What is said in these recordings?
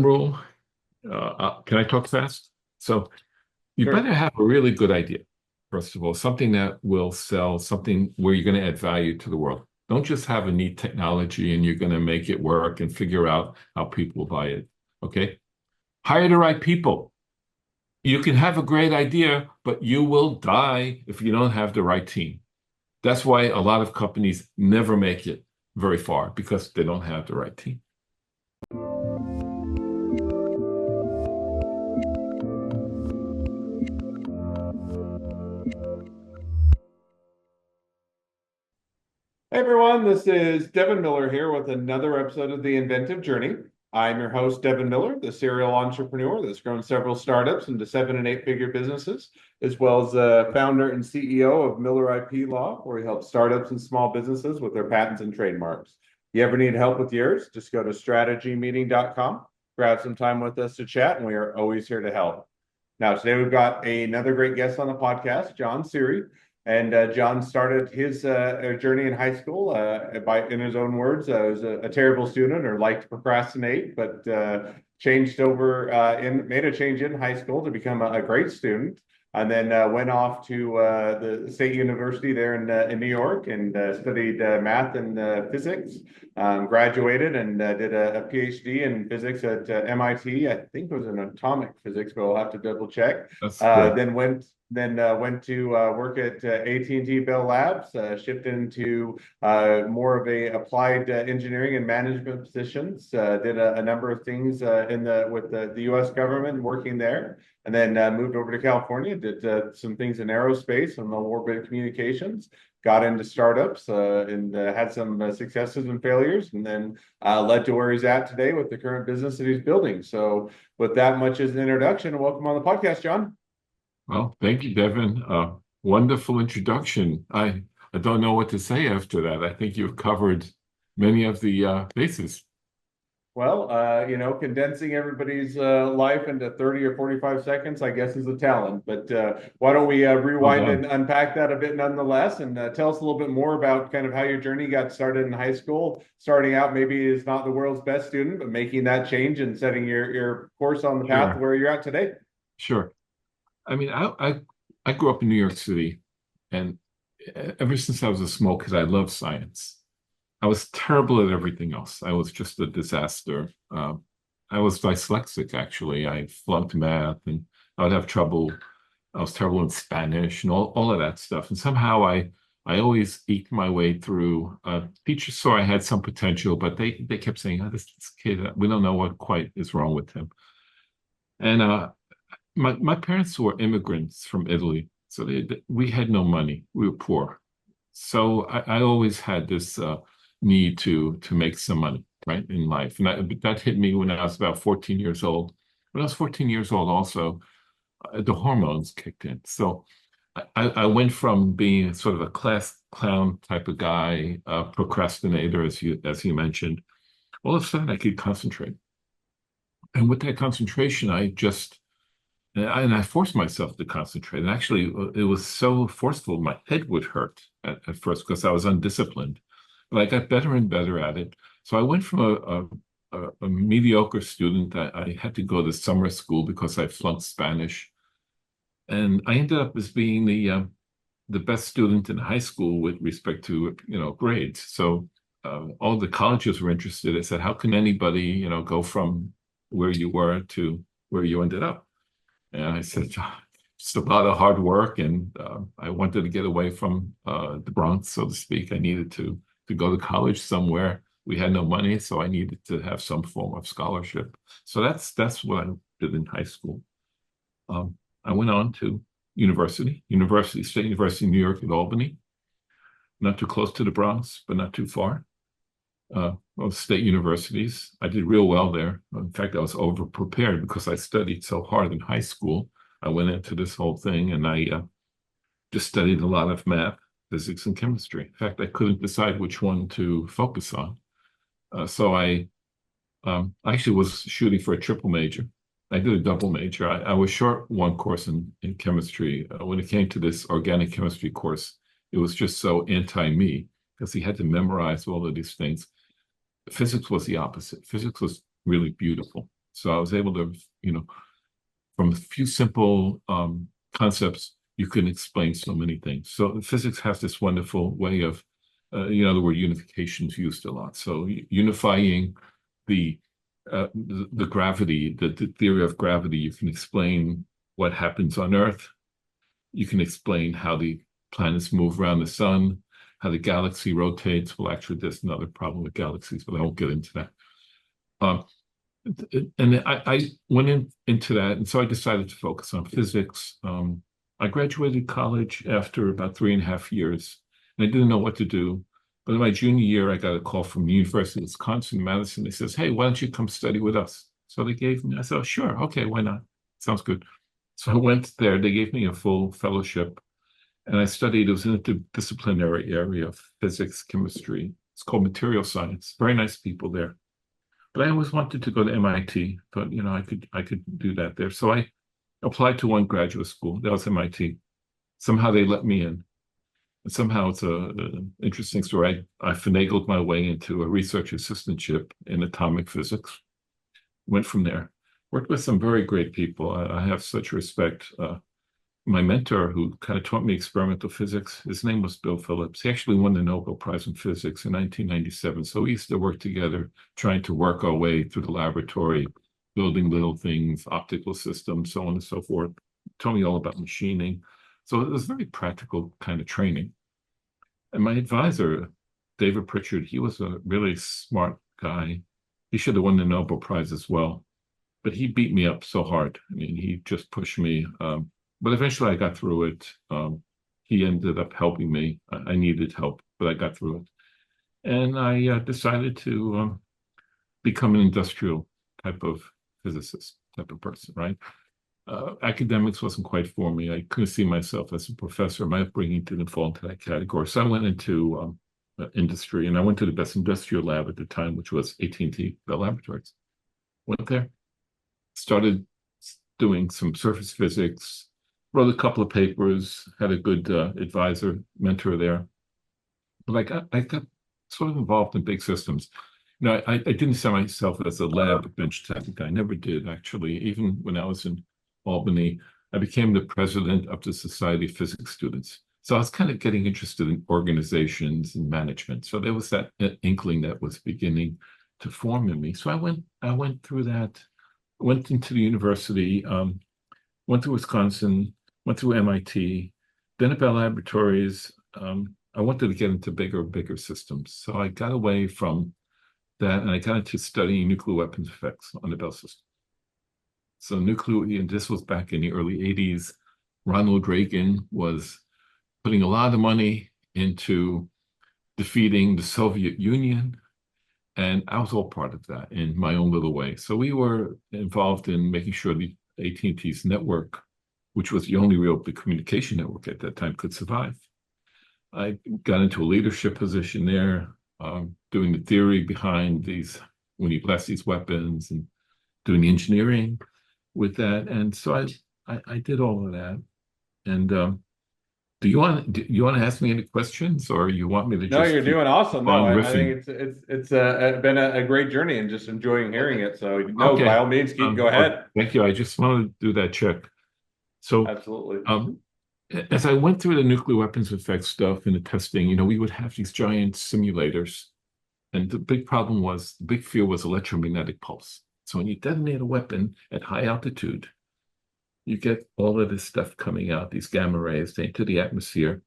rule. Can I talk fast? So you Sure. better have a really good idea, first of all, something that will sell, something where you're going to add value to the world. Don't just have a neat technology and you're going to make it work and figure out how people buy it. Okay? Hire the right people. You can have a great idea, but you will die if you don't have the right team. That's why a lot of companies never make it very far because they don't have the right team. Hey everyone, this is Devin Miller here with another episode of The Inventive Journey. I'm your host, Devin Miller, the serial entrepreneur that's grown several startups into 7 and 8 figure businesses, as well as the founder and CEO of Miller IP Law, where we help startups and small businesses with their patents and trademarks. You ever need help with yours? Just go to strategymeeting.com, grab some time with us to chat, and we are always here to help. Now, today we've got another great guest on the podcast, John Serri. And John started his journey in high school in his own words, was a terrible student or liked to procrastinate, but changed over made a change in high school to become a great student, and then went off to the State University there in New York and studied math and physics. Graduated and did a PhD in physics at MIT. I think it was in atomic physics, but I'll have to double check. That's Uh, good. then went went to work at AT&T Bell Labs, shifted into more of a applied engineering and management positions. Did a number of things with the U.S. government working there, and then moved over to California. Did some things in aerospace and low orbit communications. Got into startups and had some successes and failures, and then led to where he's at today with the current business that he's building. So, with that much as an introduction, welcome on the podcast, John. Well, thank you, Devin. Wonderful introduction. I don't know what to say after that. I think you've covered many of the bases. Well, condensing everybody's life into 30 or 45 seconds, I guess, is a talent. But why don't we Well rewind and done. unpack that a bit nonetheless, and tell us a little bit more about kind of how your journey got started in high school. Starting out maybe as not the world's best student, but making that change and setting your course on the path to Sure, where you're at today. sure. I mean, I grew up in New York City, and ever since I was a small kid, I loved science. I was terrible at everything else. I was just a disaster. I was dyslexic, actually. I flunked math, and I would have trouble. I was terrible in Spanish and all of that stuff. And somehow I always eked my way through. Teachers saw I had some potential, but they kept saying, "Oh, this kid, we don't know what quite is wrong with him." And my parents were immigrants from Italy, so we had no money. We were poor. So I always had this need to make some money, right, in life. And that hit me when I was about 14 years old. When I was 14 years old, also, the hormones kicked in. So I went from being sort of a class clown type of guy, procrastinator, as you mentioned. All of a sudden, I could concentrate. And with that concentration, I forced myself to concentrate. And actually, it was so forceful, my head would hurt at first because I was undisciplined. But I got better and better at it. So I went from a mediocre student. I had to go to summer school because I flunked Spanish. And I ended up as being the best student in high school with respect to, grades. So all the colleges were interested. I said, how can anybody, go from where you were to where you ended up? And I said, just a lot of hard work, and I wanted to get away from the Bronx, so to speak. I needed to go to college somewhere. We had no money, so I needed to have some form of scholarship. So that's what I did in high school. I went on to State University of New York at Albany, not too close to the Bronx, but not too far. Well, state universities. I did real well there. In fact, I was over prepared because I studied so hard in high school. I went into this whole thing and I just studied a lot of math, physics, and chemistry. In fact, I couldn't decide which one to focus on. So I actually was shooting for a triple major. I did a double major. I was short one course in chemistry. When it came to this organic chemistry course, it was just so anti-me because he had to memorize all of these things. Physics was the opposite. Physics was really beautiful. So I was able to, from a few simple concepts, you can explain so many things. So physics has this wonderful way of, the word unification is used a lot. So unifying the the gravity, the theory of gravity, you can explain what happens on Earth. You can explain how the planets move around the sun, how the galaxy rotates. Well, actually, there's another problem with galaxies, but I won't get into that. Um, and I went into that, and so I decided to focus on physics. I graduated college after about 3.5 years, and I didn't know what to do. But in my junior year, I got a call from the University of Wisconsin, Madison. They says, "Hey, why don't you come study with us?" So they gave me. I said, oh, "Sure, okay, why not? Sounds good." So I went there. They gave me a full fellowship, and I studied. It was an interdisciplinary area of physics, chemistry. It's called material science. Very nice people there. But I always wanted to go to MIT, but I could do that there. So I applied to one graduate school. That was MIT. Somehow they let me in. And somehow it's a interesting story. I finagled my way into a research assistantship in atomic physics. Went from there. Worked with some very great people. I have such respect. My mentor, who kind of taught me experimental physics, his name was Bill Phillips. He actually won the Nobel Prize in Physics in 1997. So we used to work together, trying to work our way through the laboratory, building little things, optical systems, so on and so forth. Told me all about machining. So it was very practical kind of training. And my advisor, David Pritchard, he was a really smart guy. He should have won the Nobel Prize as well, but he beat me up so hard. I mean, he just pushed me. But eventually I got through it. He ended up helping me. I needed help, but I got through it. And I decided to become an industrial type of physicist, type of person, right? Academics wasn't quite for me. I couldn't see myself as a professor. My upbringing didn't fall into that category. So I went into industry, and I went to the best industrial lab at the time, which was AT&T Bell Laboratories. Went there, started doing some surface physics, wrote a couple of papers, had a good advisor, mentor there. But I got sort of involved in big systems. I didn't see myself as a lab bench technic. I never did, actually. Even when I was in Albany, I became the president of the Society of Physics Students. So I was kind of getting interested in organizations and management. So there was that inkling that was beginning to form in me. So I went through that, went into the university, went to Wisconsin, went through MIT, then at Bell Laboratories. I wanted to get into bigger systems. So I got away from that and I got into studying nuclear weapons effects on the Bell system. So nuclear, and this was back in the early 80s. Ronald Reagan was putting a lot of money into defeating the Soviet Union. And I was all part of that in my own little way. So we were involved in making sure the AT&T's network, which was the only real big communication network at that time, could survive. I got into a leadership position there, doing the theory behind these, when you blast these weapons, and doing the engineering with that. And so I did all of that. And do you want to ask me any questions, or you want me to No, just you're keep doing awesome. No, on I riffing? think it's been a great journey and just enjoying hearing it. So no, by Okay. all means, keep go Well, ahead. thank you. I just wanted to do that check. So, Absolutely. um, as I went through the nuclear weapons effects stuff and the testing, we would have these giant simulators. And the big problem was, the big fear was electromagnetic pulse. So when you detonate a weapon at high altitude, you get all of this stuff coming out, these gamma rays into the atmosphere,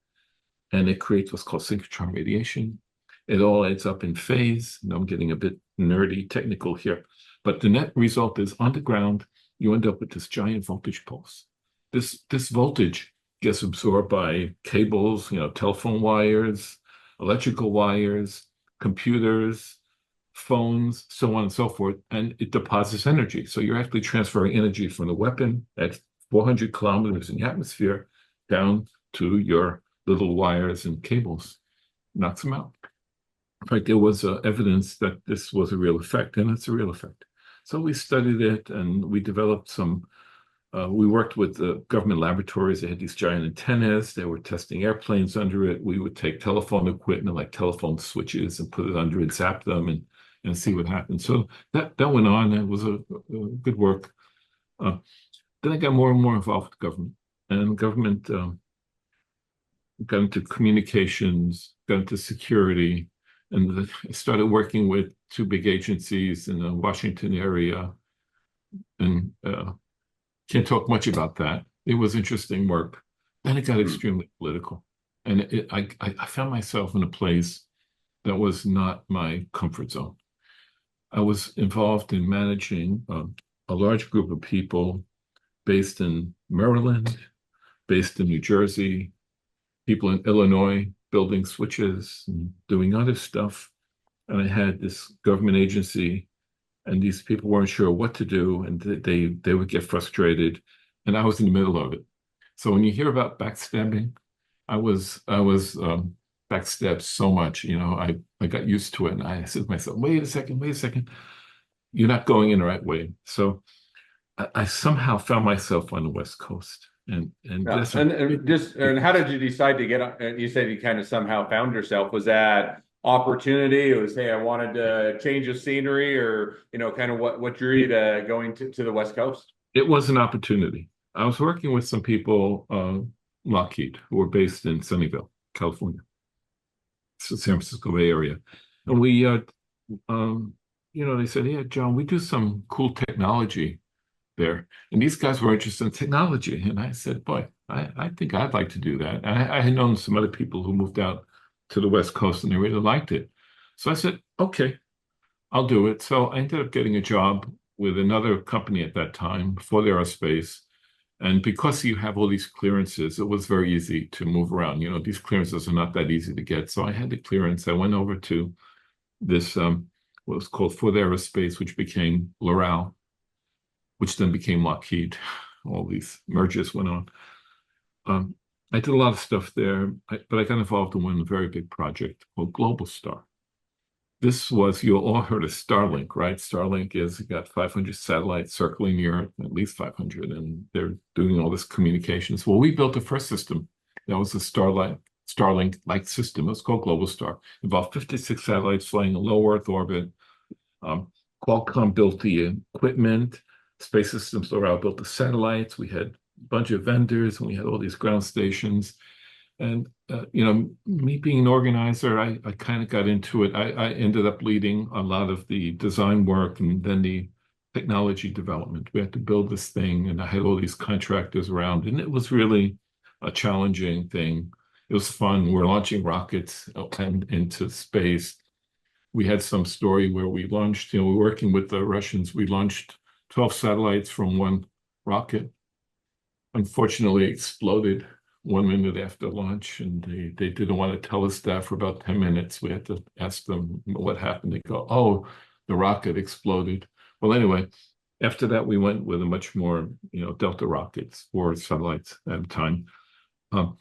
and it creates what's called synchrotron radiation. It all ends up in phase. And I'm getting a bit nerdy, technical here, but the net result is on the ground, you end up with this giant voltage pulse. This voltage gets absorbed by cables, telephone wires, electrical wires, computers, phones, so on and so forth, and it deposits energy. So you're actually transferring energy from the weapon at 400 kilometers in the atmosphere down to your little wires and cables, knocks them out. In fact, there was evidence that this was a real effect, and it's a real effect. So we studied it, and we developed some. We worked with the government laboratories. They had these giant antennas. They were testing airplanes under it. We would take telephone equipment like telephone switches and put it under and zap them, and and see what happened. So that went on. It was a good work. Uh, then I got more and more involved with government, and government got into communications, got into security, and I started working with two big agencies in the Washington area, and can't talk much about that. It was interesting work. Then it got Hmm. extremely political, and I found myself in a place that was not my comfort zone. I was involved in managing a large group of people based in Maryland, based in New Jersey, people in Illinois building switches and doing other stuff. And I had this government agency, and these people weren't sure what to do, and they would get frustrated, and I was in the middle of it. So when you hear about backstabbing, I was backstabbed so much, I got used to it, and I said to myself, wait a second, you're not going in the right way. So I somehow found myself on the West Coast, and Yeah, this and how did you decide to get on? You said you kind of somehow found yourself. Was that opportunity? It was, hey, I wanted to change the scenery, or kind of what drew you to going to the West Coast? it was an opportunity. I was working with some people, Lockheed, who were based in Sunnyvale, California, San Francisco Bay Area, and um, they said, "Yeah, John, we do some cool technology there," and these guys were interested in technology, and I said, "Boy, I think I'd like to do that." I had known some other people who moved out to the West Coast, and they really liked it, so I said, "Okay, I'll do it." So I ended up getting a job with another company at that time for the aerospace. And because you have all these clearances, it was very easy to move around. These clearances are not that easy to get. So I had the clearance. I went over to this, what was called Ford Aerospace, which became Loral, which then became Lockheed. All these mergers went on. Um, I did a lot of stuff there, but I got involved in one very big project called Global Star. This was, you all heard of Starlink, right? Starlink is got 500 satellites circling the Earth, at least 500, and they're doing all this communications. Well, we built the first system that was a Starlink-like system. It was called Global Star. Involved 56 satellites flying in low Earth orbit. Um, Qualcomm built the equipment. Space Systems Loral built the satellites. We had a bunch of vendors, and we had all these ground stations. And me being an organizer, I kind of got into it. I ended up leading a lot of the design work and then the technology development. We had to build this thing, and I had all these contractors around, and it was really a challenging thing. It was fun. We're launching rockets and into space. We had some story where we launched, we're working with the Russians. We launched 12 satellites from one rocket. Unfortunately, exploded 1 minute after launch, and they didn't want to tell us that for about 10 minutes. We had to ask them what happened. They go, "Oh, the rocket exploded." Well, anyway, after that, we went with a much more, Delta rockets, 4 satellites at a time. Um,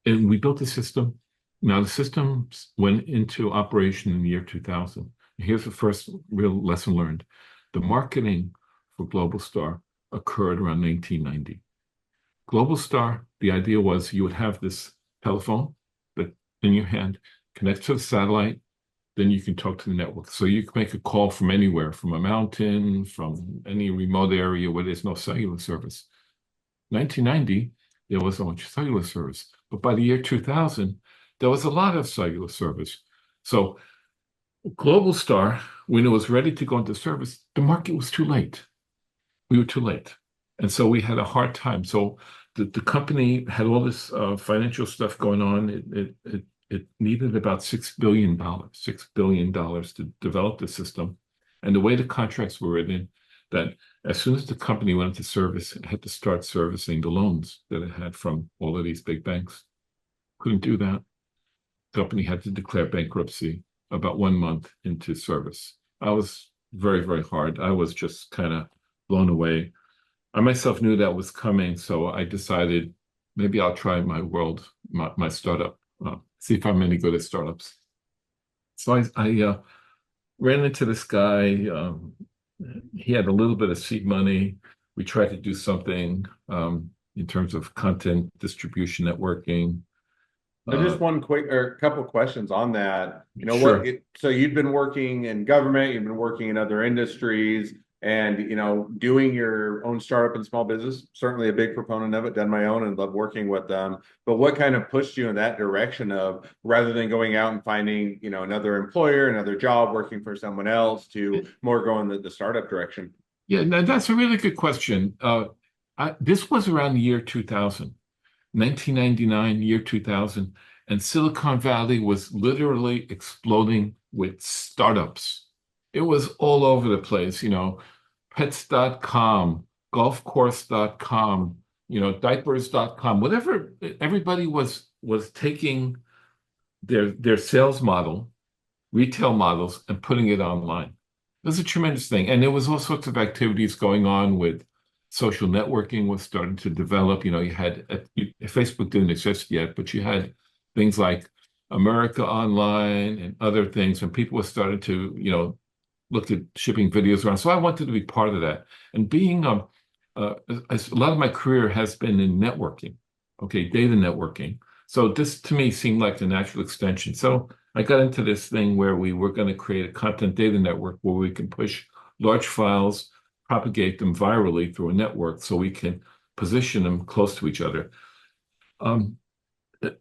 and we built a system. Now, the system went into operation in the year 2000. Here's the first real lesson learned. The marketing for Global Star occurred around 1990. Global Star, the idea was you would have this telephone that in your hand, connect to the satellite, then you can talk to the network. So you can make a call from anywhere, from a mountain, from any remote area where there's no cellular service. 1990, there wasn't much cellular service. But by the year 2000, there was a lot of cellular service. So Global Star, when it was ready to go into service, the market was too late. We were too late. And so we had a hard time. So the company had all this financial stuff going on. It needed about $6 billion to develop the system. And the way the contracts were written, that as soon as the company went into service, it had to start servicing the loans that it had from all of these big banks. Couldn't do that. The company had to declare bankruptcy about 1 month into service. I was very, very hard. I was just kind of blown away. I myself knew that was coming, so I decided maybe I'll try my startup, see if I'm any good at startups. So I ran into this guy. He had a little bit of seed money. We tried to do something in terms of content distribution networking. Just one quick or couple questions on that. You know what? Sure. So you've been working in government, you've been working in other industries, and doing your own startup and small business. Certainly a big proponent of it. Done my own and love working with them. But what kind of pushed you in that direction of rather than going out and finding another employer, another job, working for someone else, to more go in the startup direction? Yeah, no, that's a really good question. This was around the year 2000, 1999, year 2000, and Silicon Valley was literally exploding with startups. It was all over the place, pets.com, golfcourse.com, diapers.com, whatever. Everybody was taking their sales model, retail models, and putting it online. It was a tremendous thing. And there was all sorts of activities going on with social networking was starting to develop. You had Facebook didn't exist yet, but you had things like America Online and other things, and people were starting to, look at shipping videos around. So I wanted to be part of that. And being uh, a lot of my career has been in networking, okay, data networking. So this to me seemed like a natural extension. So I got into this thing where we were going to create a content data network where we can push large files, propagate them virally through a network so we can position them close to each other. Um,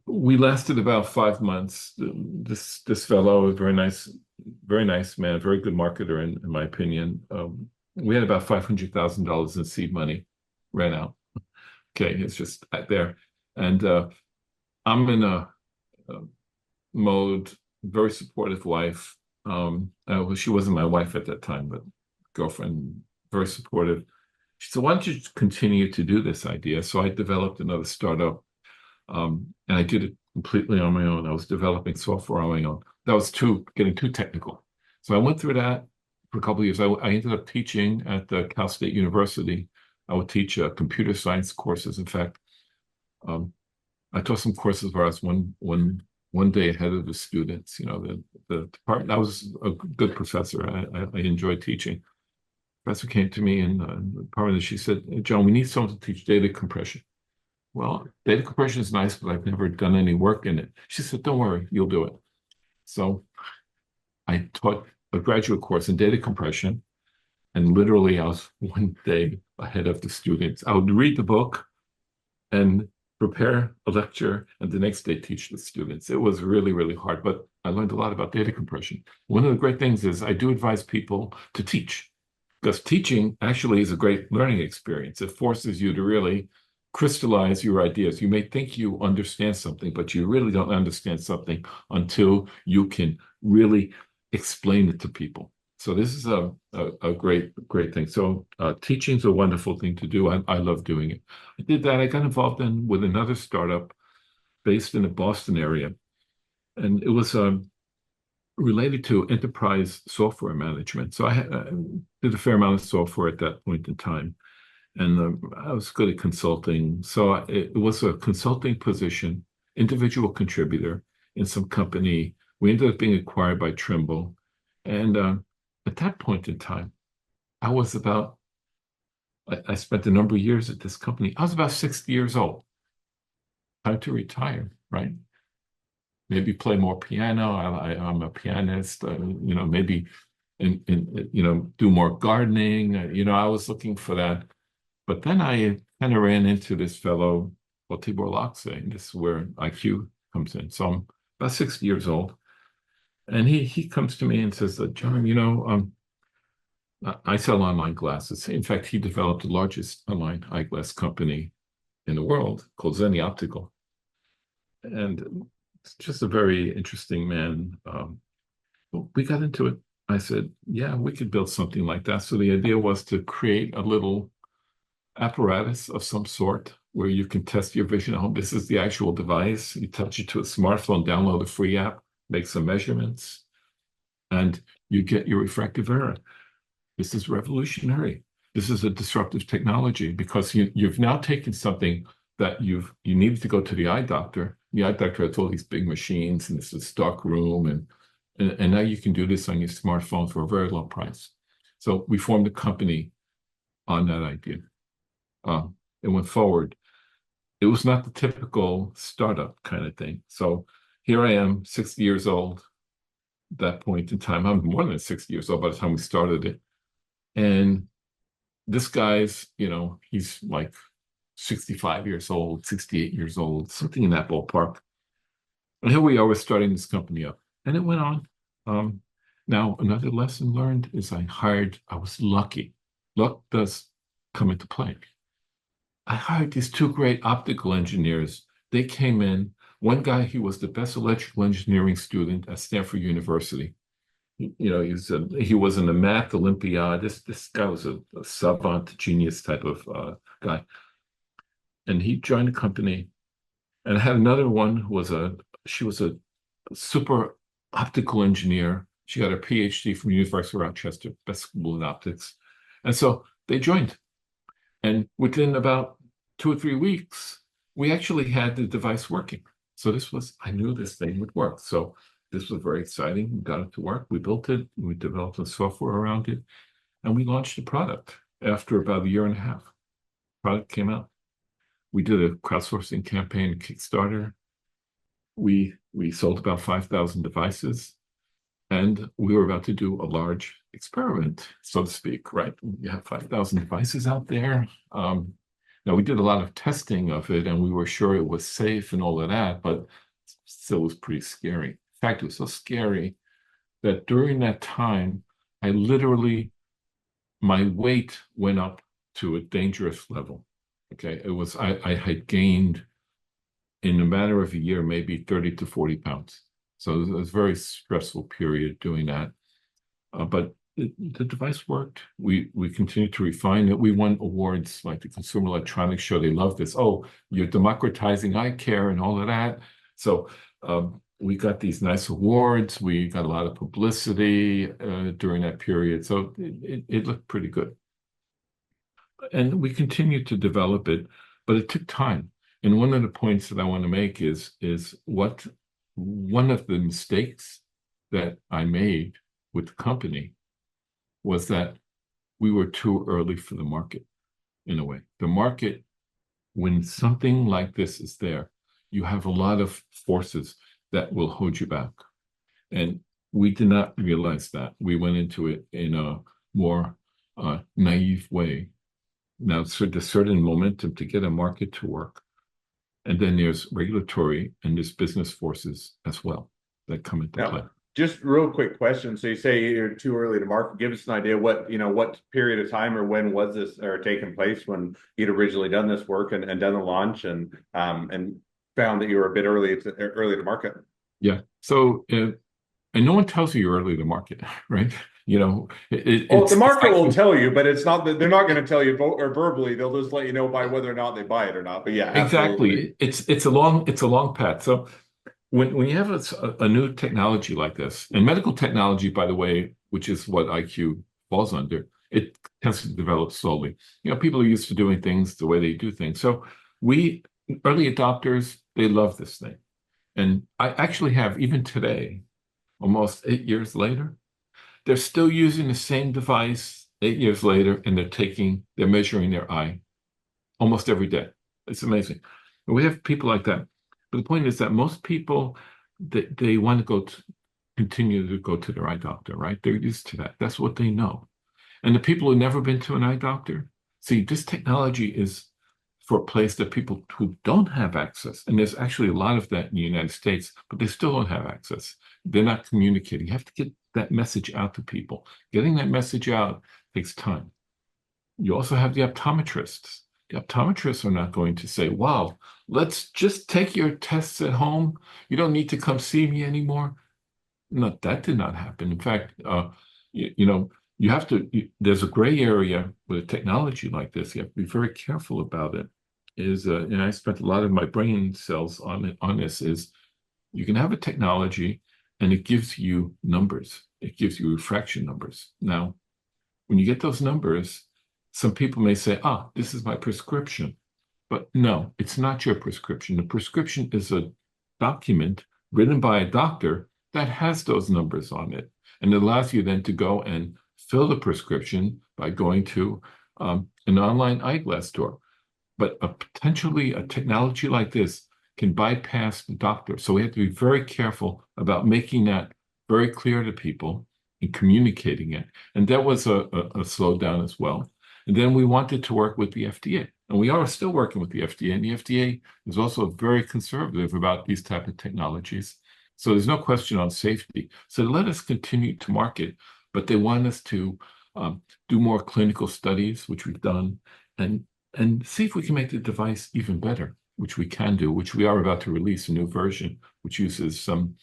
we lasted about 5 months. This fellow, a very nice man, very good marketer in my opinion. We had about $500,000 in seed money, ran out. Okay, it's just there, and I'm in a mode, very supportive wife. Well, she wasn't my wife at that time, but girlfriend, very supportive. She said, "Why don't you continue to do this idea?" So I developed another startup, and I did it completely on my own. I was developing software on my own. That was getting too technical. So I went through that for a couple of years. I ended up teaching at the Cal State University. I would teach computer science courses. In fact, um, I taught some courses where I was one day ahead of the students. The department. I was a good professor. I enjoyed teaching. Professor came to me in the department and she said, "Hey, John, we need someone to teach data compression." Well, data compression is nice, but I've never done any work in it. She said, "Don't worry, you'll do it." So I taught a graduate course in data compression, and literally I was one day ahead of the students. I would read the book and prepare a lecture, and the next day teach the students. It was really, really hard, but I learned a lot about data compression. One of the great things is I do advise people to teach, because teaching actually is a great learning experience. It forces you to really crystallize your ideas. You may think you understand something, but you really don't understand something until you can really explain it to people. So this is a great thing. So teaching's a wonderful thing to do. I love doing it. I did that. I got involved with another startup based in the Boston area, and it was related to enterprise software management. So I did a fair amount of software at that point in time, and I was good at consulting. So it was a consulting position, individual contributor in some company. We ended up being acquired by Trimble, and at that point in time, I was about. I spent a number of years at this company. I was about 60 years old. Time to retire, right? Maybe play more piano. I'm a pianist. Maybe do more gardening. I was looking for that. But then I kind of ran into this fellow, well, Tibor Lakse, and this is where IQ comes in. So I'm about 60 years old, and he comes to me and says, "John, I sell online glasses." In fact, he developed the largest online eyeglass company in the world called Zenni Optical, and it's just a very interesting man. We got into it. I said, "Yeah, we could build something like that." So the idea was to create a little apparatus of some sort where you can test your vision at home. This is the actual device. You touch it to a smartphone, download a free app, make some measurements, and you get your refractive error. This is revolutionary. This is a disruptive technology because you've now taken something that you needed to go to the eye doctor. The eye doctor has all these big machines and this is stock room, and now you can do this on your smartphone for a very low price. So we formed a company on that idea. It went forward. it was not the typical startup kind of thing. So here I am, 60 years old at that point in time. I'm more than 60 years old by the time we started it. And this guy's, he's like 65 years old, 68 years old, something in that ballpark. And here we are, we're starting this company up. And it went on. Um, Now, another lesson learned is I was lucky. Luck does come into play. I hired these two great optical engineers. They came in. One guy, he was the best electrical engineering student at Stanford University. He was in the math Olympiad. This guy was a savant genius type of guy. And he joined the company. And I had another one who she was a super optical engineer. She got her PhD from University of Rochester, best school in optics. And so they joined. And within about 2 or 3 weeks, we actually had the device working. So I knew this thing would work. So this was very exciting. We got it to work. We built it. We developed the software around it. And we launched the product after about a year and a half. Product came out. We did a crowdsourcing campaign, Kickstarter. We sold about 5,000 devices. And we were about to do a large experiment, so to speak, right? We have 5,000 devices out there. Now, we did a lot of testing of it, and we were sure it was safe and all of that, but still was pretty scary. In fact, it was so scary that during that time, my weight went up to a dangerous level. Okay. I had gained in a matter of a year, maybe 30 to 40 pounds. So it was a very stressful period doing that. But the device worked. We continued to refine it. We won awards like the Consumer Electronics Show. They loved this. Oh, you're democratizing eye care and all of that. So we got these nice awards. We got a lot of publicity during that period. So it looked pretty good. And we continued to develop it, but it took time. And one of the points that I want to make is what one of the mistakes that I made with the company was that we were too early for the market in a way. The market, when something like this is there, you have a lot of forces that will hold you back. And we did not realize that. We went into it in a more naive way. Now, so there's certain momentum to get a market to work. And then there's regulatory and there's business forces as well that come into play. Now, just real quick question. So you say you're too early to market. Give us an idea what period of time or when was this or taking place when you'd originally done this work and done the launch and found that you were a bit early to market. Yeah. So and no one tells you you're early to market, right? Well, the market will tell you, but it's not that they're not going to tell you or verbally. They'll just let you know by whether or not they buy it or not. But yeah, exactly. Absolutely. It's a long path. So when you have a new technology like this, and medical technology, by the way, which is what IQ falls under, it tends to develop slowly. People are used to doing things the way they do things. So early adopters, they love this thing. And I actually have, even today, almost 8 years later, they're still using the same device 8 years later, and they're measuring their eye almost every day. It's amazing. And we have people like that. But the point is that most people, they want to continue to go to their eye doctor, right? They're used to that. That's what they know. And the people who've never been to an eye doctor, see, this technology is for a place that people who don't have access, and there's actually a lot of that in the United States, but they still don't have access. They're not communicating. You have to get that message out to people. Getting that message out takes time. You also have the optometrists. The optometrists are not going to say, wow, let's just take your tests at home. You don't need to come see me anymore. No, that did not happen. In fact, you have to, there's a gray area with technology like this. You have to be very careful about it. And I spent a lot of my brain cells on this, is you can have a technology and it gives you numbers. It gives you refraction numbers. Now, when you get those numbers, some people may say, this is my prescription. But no, it's not your prescription. The prescription is a document written by a doctor that has those numbers on it. And it allows you then to go and fill the prescription by going to an online eyeglass store. but potentially a technology like this can bypass the doctor. So we have to be very careful about making that very clear to people and communicating it. And that was a slowdown as well. And then we wanted to work with the FDA. And we are still working with the FDA. And the FDA is also very conservative about these type of technologies. So there's no question on safety. So they let us continue to market, but they want us to do more clinical studies, which we've done, and see if we can make the device even better, which we can do, which we are about to release a new version, which uses some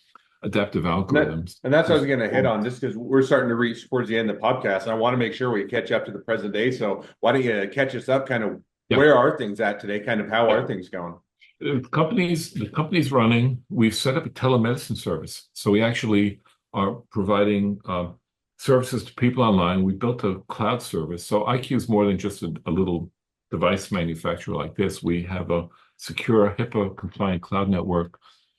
adaptive And that algorithms. and that's what I was Just going to hit on, just because we're starting to reach towards the end of the podcast, and I want to make sure we catch up to the present day. So why don't you catch us up? Kind of yeah, where are things at today? Kind of how yeah. are things going? The company's running. We've set up a telemedicine service, so we actually are providing services to people online. We built a cloud service, so IQ is more than just a little device manufacturer like this. We have a secure HIPAA compliant cloud network.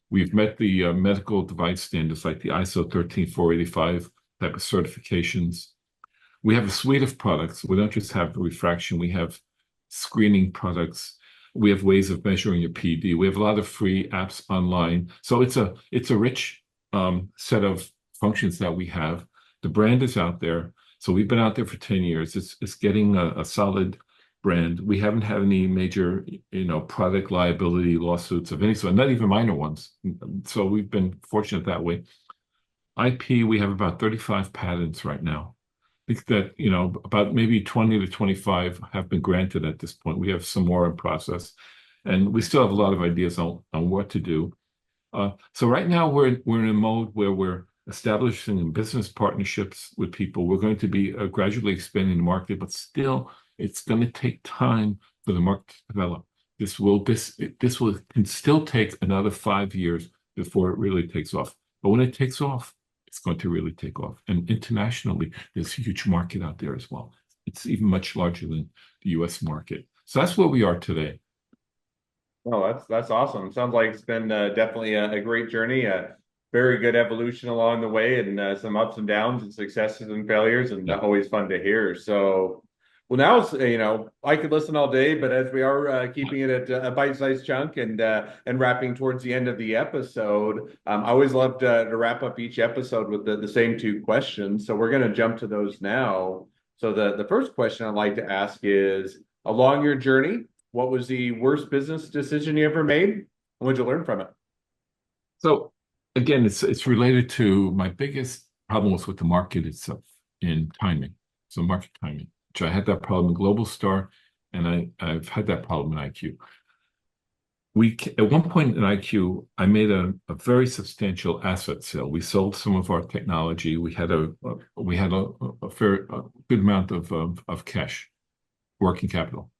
We've met the medical device standards like the ISO 13485 type of certifications. We have a suite of products. We don't just have refraction, we have screening products. We have ways of measuring your PD. We have a lot of free apps online. So it's a rich set of functions that we have. The brand is out there. So we've been out there for 10 years. It's getting a solid brand. We haven't had any major, product liability lawsuits of any sort, not even minor ones. So we've been fortunate that way. IP, we have about 35 patents right now. I think that, about maybe 20 to 25 have been granted at this point. We have some more in process, and we still have a lot of ideas on what to do. So right now we're in a mode where we're establishing business partnerships with people. We're going to be gradually expanding the market, but still it's going to take time for the market to develop. This will can still take another 5 years before it really takes off. But when it takes off, it's going to really take off. And internationally, there's a huge market out there as well. It's even much larger than the US market. So that's where we are today. Oh, that's awesome. Sounds like it's been definitely a great journey, a very good evolution along the way, and some ups and downs and successes and failures, and Yeah. always fun to hear. So, well, now it's I could listen all day, but as we are keeping it at a bite-sized chunk and wrapping towards the end of the episode, I always love to wrap up each episode with the same two questions. So we're going to jump to those now. So the first question I'd like to ask is, along your journey, what was the worst business decision you ever made? And what'd you learn from it? So again, it's related to my biggest problem was with the market itself in timing. So market timing, which I had that problem in Global Star, and I've had that problem in IQ. At one point in IQ, I made a very substantial asset sale. We sold some of our technology. We had a fair a good amount of cash, working capital.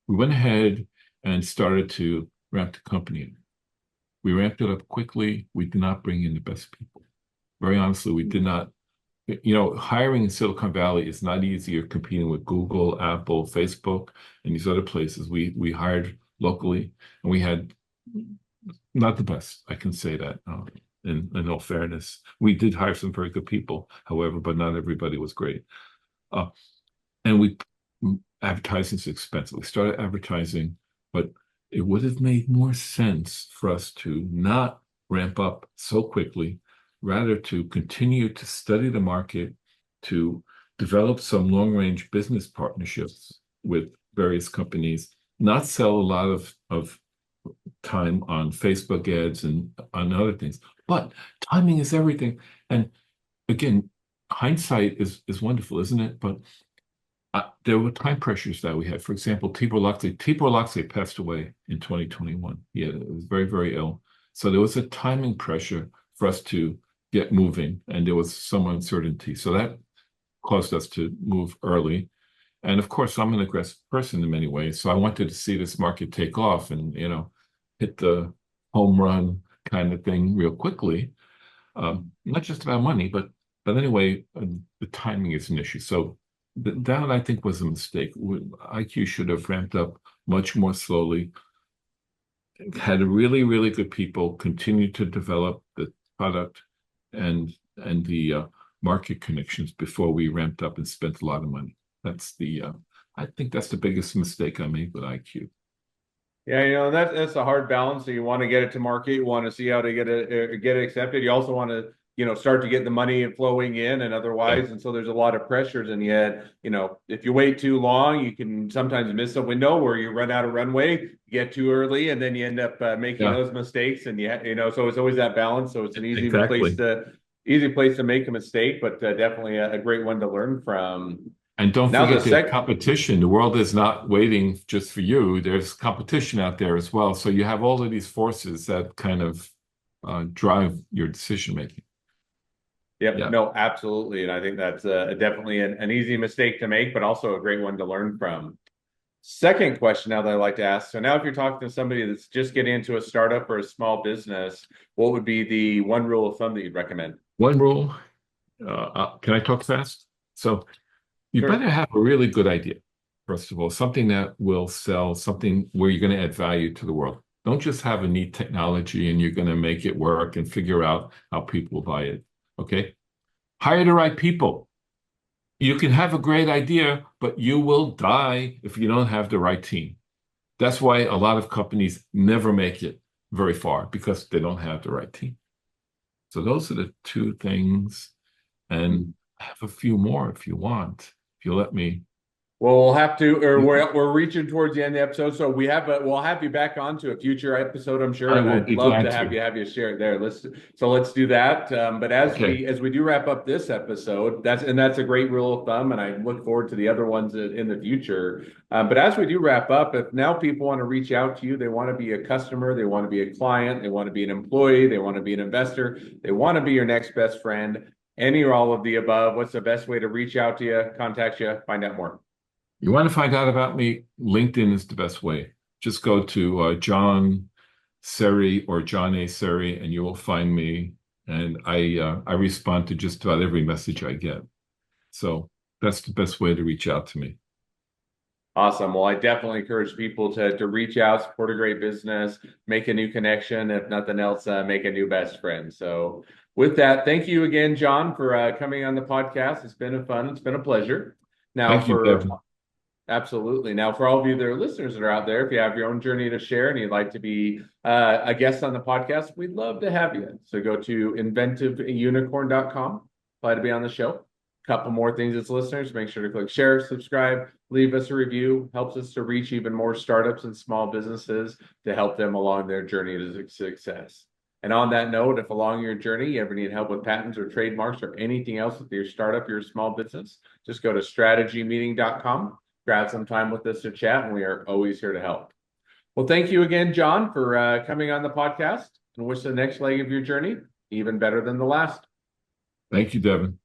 We went ahead and started to ramp the company. We ramped it up quickly. We did not bring in the best people. Very honestly, we did not. Hiring in Silicon Valley is not easy. You're competing with Google, Apple, Facebook, and these other places. We hired locally, and we had not the best. I can say that in all fairness. We did hire some very good people, however, but not everybody was great. Uh, and advertising is expensive. We started advertising, but it would have made more sense for us to not ramp up so quickly, rather to continue to study the market, to develop some long-range business partnerships with various companies, not sell a lot of time on Facebook ads and on other things. But timing is everything. And again, hindsight is wonderful, isn't it? But there were time pressures that we had. For example, Tibor Loxley passed away in 2021. He was very, very ill. So there was a timing pressure for us to get moving, and there was some uncertainty. So that caused us to move early. And of course, I'm an aggressive person in many ways. So I wanted to see this market take off and, hit the home run kind of thing real quickly. Not just about money, but anyway, the timing is an issue. So that I think was a mistake. IQ should have ramped up much more slowly, had really, really good people, continue to develop the product and the market connections before we ramped up and spent a lot of money. I think that's the biggest mistake I made with IQ. Yeah, that's a hard balance. So you want to get it to market, you want to see how to get it accepted. You also want to, start to get the money flowing in and Yeah, otherwise. And so there's a lot of pressures. And yet, if you wait too long, you can sometimes miss a window where you run out of runway, get too early, and then you end up making yeah, those mistakes. And so it's always that balance. So it's an exactly. easy place to make a mistake, but definitely a great one to learn from. And don't Now the forget there's sec competition. The world is not waiting just for you. There's competition out there as well. So you have all of these forces that kind of drive your decision making. Yep, Yeah. no, absolutely. And I think that's definitely an easy mistake to make, but also a great one to learn from. Second question now that I like to ask. So now if you're talking to somebody that's just getting into a startup or a small business, what would be the one rule of thumb that you'd recommend? One rule, can I talk fast? So you Sure. better have a really good idea, first of all, something that will sell, something where you're going to add value to the world. Don't just have a neat technology and you're going to make it work and figure out how people buy it. Okay? Hire the right people. You can have a great idea, but you will die if you don't have the right team. That's why a lot of companies never make it very far because they don't have the right team. So those are the two things. And I have a few more if you want, if you let me. Well, we'll have to, or we're reaching towards the end of the episode, so we'll have you back on to a future episode, I'm sure, I and will I'd be love glad to to. have you share it there. Let's do that. But Okay. as we do wrap up this episode, that's a great rule of thumb, and I look forward to the other ones in the future. But as we do wrap up, if now people want to reach out to you, they want to be a customer, they want to be a client, they want to be an employee, they want to be an investor, they want to be your next best friend, any or all of the above. What's the best way to reach out to you, contact you, find out more? You want to find out about me? LinkedIn is the best way. Just go to John Serri or John A. Serri, and you will find me. And I respond to just about every message I get. So that's the best way to reach out to me. Awesome. Well, I definitely encourage people to reach out, support a great business, make a new connection. If nothing else, make a new best friend. So, with that, thank you again, John, for coming on the podcast. It's been a pleasure. Now, Thank you, for Devin. Absolutely. Now, for all of you that are listeners that are out there, if you have your own journey to share and you'd like to be a guest on the podcast, we'd love to have you. So go to inventiveunicorn.com, apply to be on the show. Couple more things as listeners, make sure to click share, subscribe, leave us a review. Helps us to reach even more startups and small businesses to help them along their journey to success. And on that note, if along your journey you ever need help with patents or trademarks or anything else with your startup, your small business, just go to strategymeeting.com, grab some time with us to chat, and we are always here to help. Well, thank you again, John, for coming on the podcast, and wish the next leg of your journey even better than the last. Thank you, Devin.